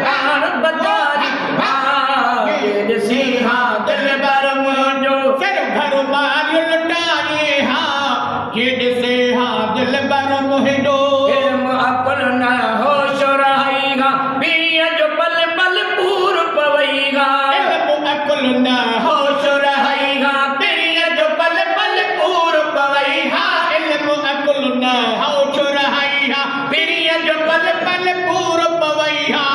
पान बजागी गेद से हाँ दिल बर मुझो सर घर बार लुटाए हाँ गेद से हाँ दिल बर मुझो इल्म अकुल न होश रहेगा पिया जो पल पल पूर पवेगा इल्म अकुल न होश रहेगा पिया जो पल पल पूर पवेगा इल्म अकुल न होश रहेगा पिया जो पल पल पूर पवेगा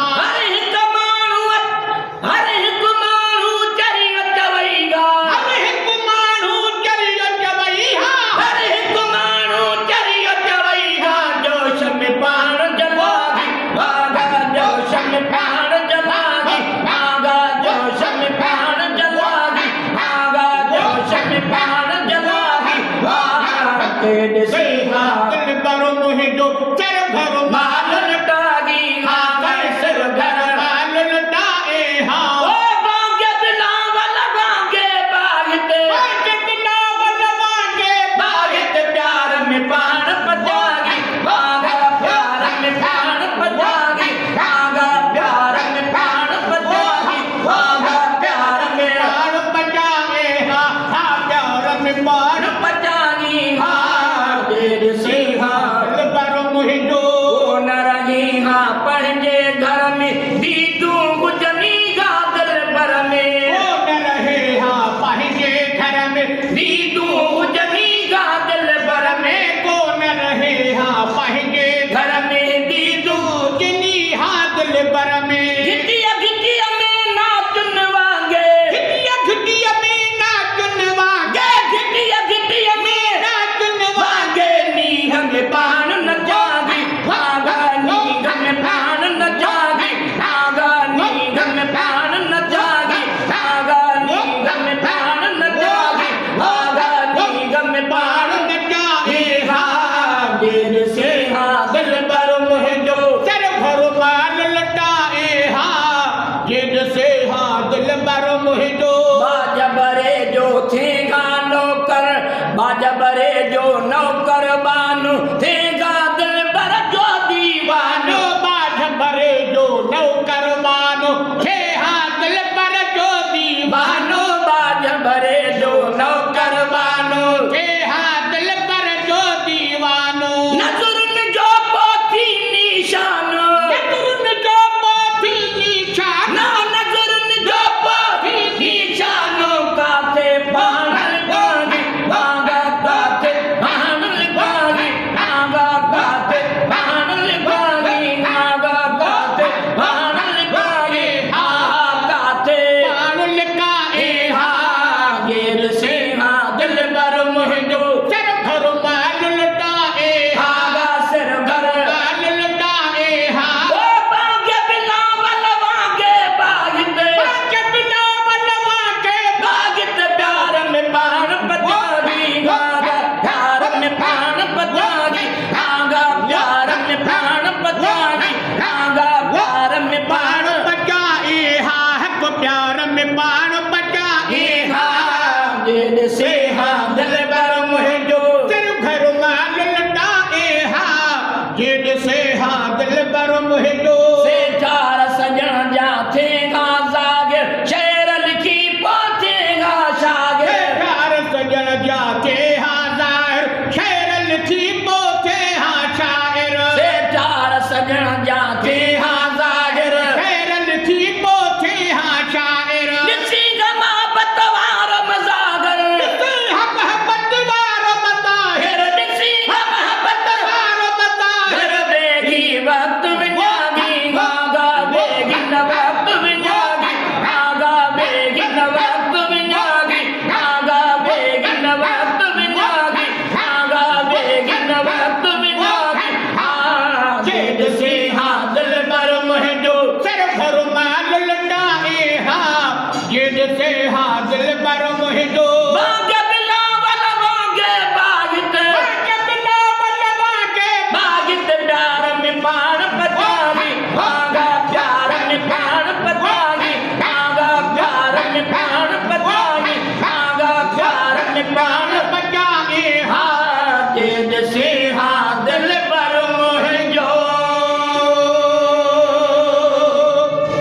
हर हिक माण्हू चरियो चवेगा हर हिक माण्हू चरियो चवेगा हर हिक माण्हू चरियो चवेगा जोश में पाण जलागी भागा जोश में पाण जलागी भागा जोश में पाण जलागी भागा जोश में पाण जलागी भागा केद से हाँ दिल बर मुझो सर घर माल लुटागी हाँ सिर घर बाल लुटाए हाँ ओ बागे बिलावल बागे बागते कितना बलवा के बागते प्यार में पान पजागी बागा प्यार में पान पजागी बागा प्यार में पान पजागी बागा प्यार में बाण बजाए हाँ हाँ प्यार में बाण पजागी हाँ देर से हाँ दिल बर मुझो ओ न रही हाँ पंहिंजे घर में दीदू गुजनी गा दिल भर में ओ न रहे हाँ पंहिंजे घर में दीदू गुजनी गा दिल भर में को न रहे हाँ पंहिंजे घर में दीदू जिनी हाँ दिल बर में घिटिया घिटिया में नाचन वांगे घिटिया घिटिया में नाचन वांगे घिटिया घिटिया में नाचन वांगे नीह में पान न जागी भागा नीह में पान न जागी भागा नीह में पान न जागी भागा नीह में पान न जागी भागा नीह में पान बाण बजाए हाँ देर से हाँ दिल बर मुझो सर घर बाल लुटाए हाँ जिद से हाँ दिल बर मुझो बाजबरे जो थेगा नौकर बाजबरे जो नौकर बानु थेगा दिल बर जो दीवानो बाज भरे जो नौकर मानो थे हाँ दिल पर जो दीवानो बानो बाजबरे जो नौकर बानु थे हाँ दिल पर जो दीवानो नजर में जो पोथी निशानो नजर जो पोथी निशान ना नजर में जो पोथी निशानो काते पानल गागी भागा काते पानल गागी भागा काते पानल गागी भागा काते पानल गागी आहा काते पानुल का ए हा गेल से हाँ दिल बर मुझो सर घर बाल लुटाए भागा सिर घर बाल लुटाए हाँ ओ बागे बिलावल बागे बागते कितना बलवा के बागते प्यार में पान पजागी भागा प्यार में पान पजागी भागा प्यार में पान पजागी भागा प्यार में पान बजाए हाँ हक प्यार में बाण बजाए ए हा दिल से हाँ दिल बर मुझो सिर घर माल लुटाए हाँ जिद से हाँ दिल बर मुझो से चार सजन जाते गा जागिर शेर लिखी पातेगा शागिर चार सजन जाते हाँ जाहिर शेर लिखी पोते हाँ शायर से चार सजन जाते हाँ जागिर शेर लिखी पोते हाँ शायर लिखी गमा बतवार मजागर हम बतवार बताहिर लिखी गमा बतवार बताहिर बेगी वक्त में जागी गागा बेगी नवा